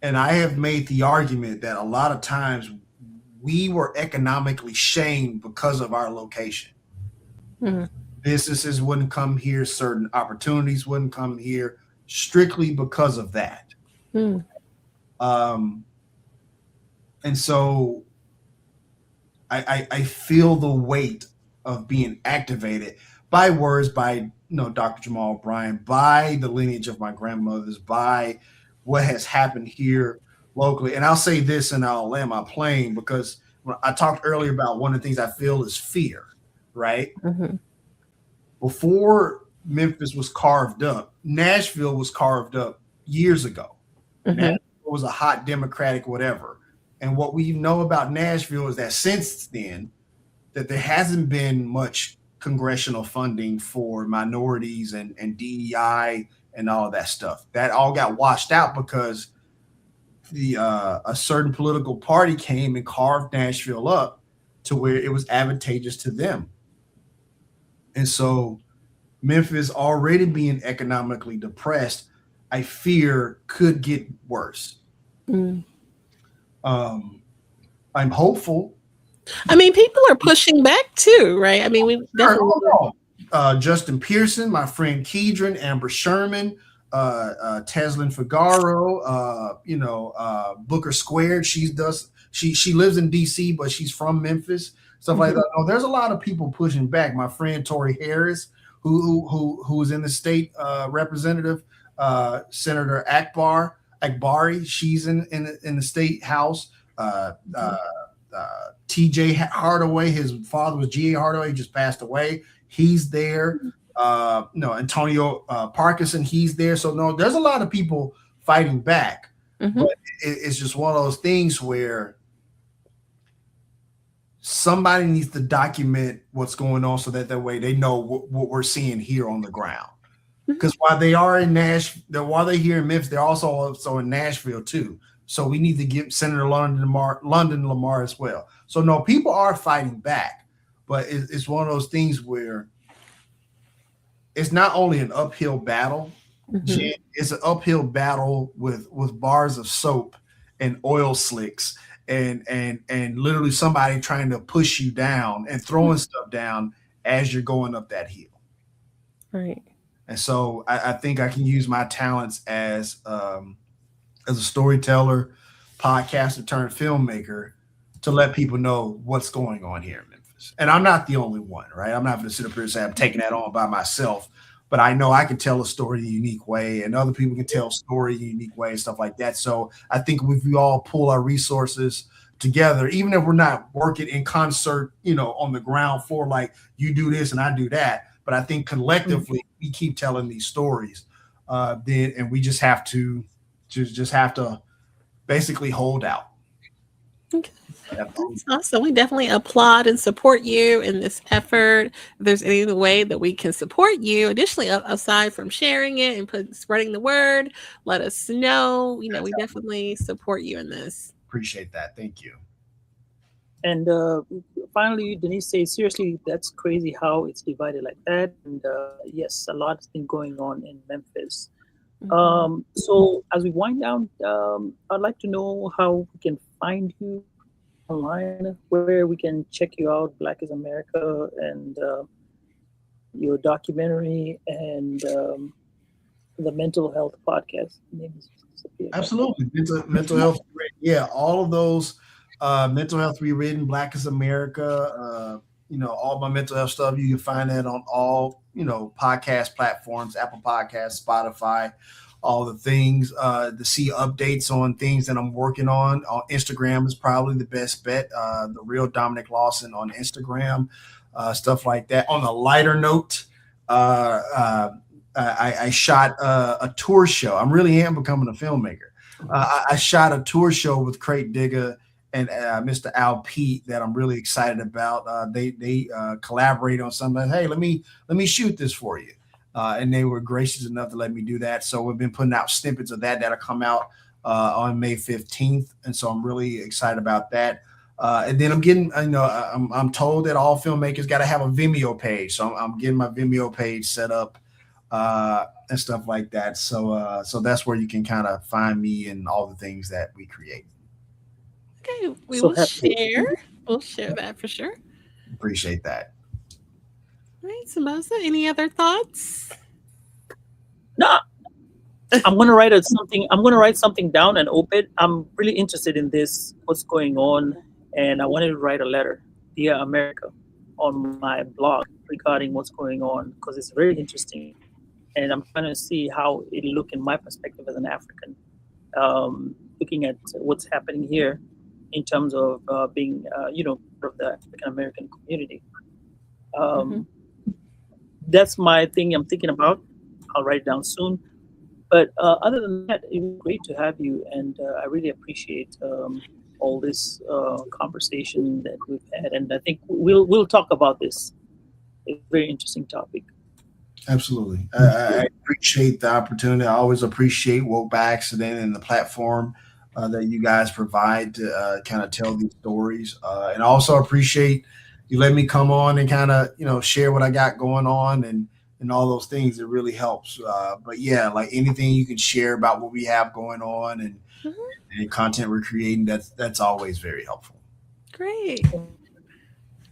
And I have made the argument that a lot of times we were economically shamed because of our location. Businesses wouldn't come here, certain opportunities wouldn't come here strictly because of that. And so I feel the weight of being activated by words, by Dr. Jamal Bryant, by the lineage of my grandmothers, by what has happened here locally. And I'll say this and I'll land my plane because when I talked earlier about one of the things I feel is fear, right? Before Memphis was carved up, Nashville was carved up years ago. Nashville was a hot Democratic whatever. And what we know about Nashville is that since then, that there hasn't been much congressional funding for minorities and DEI and all of that stuff. That all got washed out because a certain political party came and carved Nashville up to where it was advantageous to them. And so Memphis, already being economically depressed, I fear could get worse. Mm. I'm hopeful. I mean, people are pushing back too, right? I mean, we definitely. Justin Pearson, my friend Kedron, Amber Sherman, Teslin Figaro, Booker Squared. She lives in DC, but she's from Memphis. Stuff like that. Oh, there's a lot of people pushing back. My friend Tori Harris, who's in the state representative, Senator Akbari. She's in the state house. TJ Hardaway, his father was G.A. Hardaway, just passed away. He's there. Antonio Parkinson, he's there. So no, there's a lot of people fighting back. But it's just one of those things where somebody needs to document what's going on so that way they know what we're seeing here on the ground. Because while they are in while they're here in Memphis, they're also in Nashville too. So we need to give Senator London Lamar as well. So no, people are fighting back, but it's one of those things where it's not only an uphill battle, Jen, it's an uphill battle with bars of soap and oil slicks and literally somebody trying to push you down and throwing stuff down as you're going up that hill. Right. And so I think I can use my talents as a storyteller, podcaster turned filmmaker to let people know what's going on here in Memphis. And I'm not the only one, right? I'm not going to sit up here and say I'm taking that on by myself, but I know I can tell a story in a unique way and other people can tell a story in a unique way and stuff like that. So I think if we all pull our resources together, even if we're not working in concert, on the ground floor, like you do this and I do that, but I think collectively we keep telling these stories, and we just have to basically hold out. Okay. That's awesome. We definitely applaud and support you in this effort. If there's any way that we can support you, additionally, aside from sharing it and spreading the word, let us know. We definitely support you in this. Appreciate that. Thank you. And finally, Denise says, seriously, that's crazy how it's divided like that. And yes, a lot has been going on in Memphis. So as we wind down, I'd like to know how we can find you online, where we can check you out, Black is America, and your documentary and the mental health podcast. Absolutely. Mental health. Yeah, all of those mental health rewritten, Black is America, all my mental health stuff. You can find that on all, podcast platforms, Apple Podcasts, Spotify, all the things, to see updates on things that I'm working on Instagram is probably the best bet. The real Dominic Lawson on Instagram, stuff like that. On a lighter note, I shot a tour show. I really am becoming a filmmaker. I shot a tour show with Crate Digger and Mr. Al Pete that I'm really excited about. They collaborate on something. Hey, let me shoot this for you. And they were gracious enough to let me do that. So we've been putting out snippets of that'll come out on May 15th. And so I'm really excited about that. And then I'm getting, I'm told that all filmmakers got to have a Vimeo page. So I'm getting my Vimeo page set up and stuff like that. So that's where you can kind of find me and all the things that we create. Okay, we'll share. We'll share that for sure. Appreciate that. All right, Sambaza, any other thoughts? No, I'm gonna write something. I'm gonna write something down and open. I'm really interested in this. What's going on? And I wanted to write a letter, Dear America, on my blog regarding what's going on because it's very interesting, and I'm trying to see how it look in my perspective as an African, looking at what's happening here in terms of being, part of the African American community. That's my thing I'm thinking about. I'll write it down soon. But other than that, it was great to have you, and I really appreciate all this conversation that we've had. And I think we'll talk about this. It's a very interesting topic. Absolutely. I appreciate the opportunity. I always appreciate Woke by Accident and the platform that you guys provide to kind of tell these stories. And I also appreciate you letting me come on and kind of, share what I got going on and all those things. It really helps. But yeah, like anything you can share about what we have going on Mhm. and content we're creating, that's always very helpful. Great.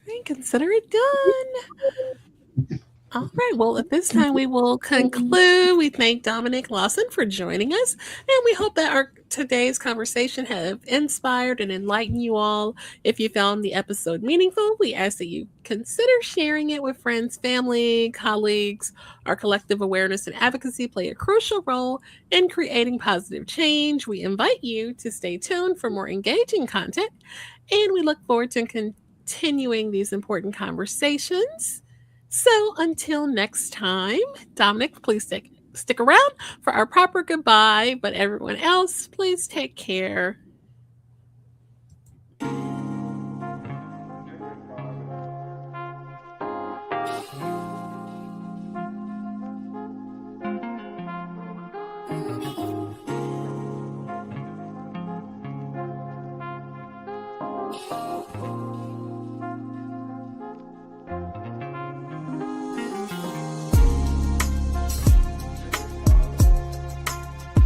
Great. Consider it done. All right. Well, at this time, we will conclude. We thank Dominic Lawson for joining us, and we hope that our today's conversation have inspired and enlightened you all. If you found the episode meaningful, we ask that you consider sharing it with friends, family, colleagues. Our collective awareness and advocacy play a crucial role in creating positive change. We invite you to stay tuned for more engaging content, and we look forward to continuing these important conversations. So until next time, Dominic, please stick around for our proper goodbye. But everyone else, please take care.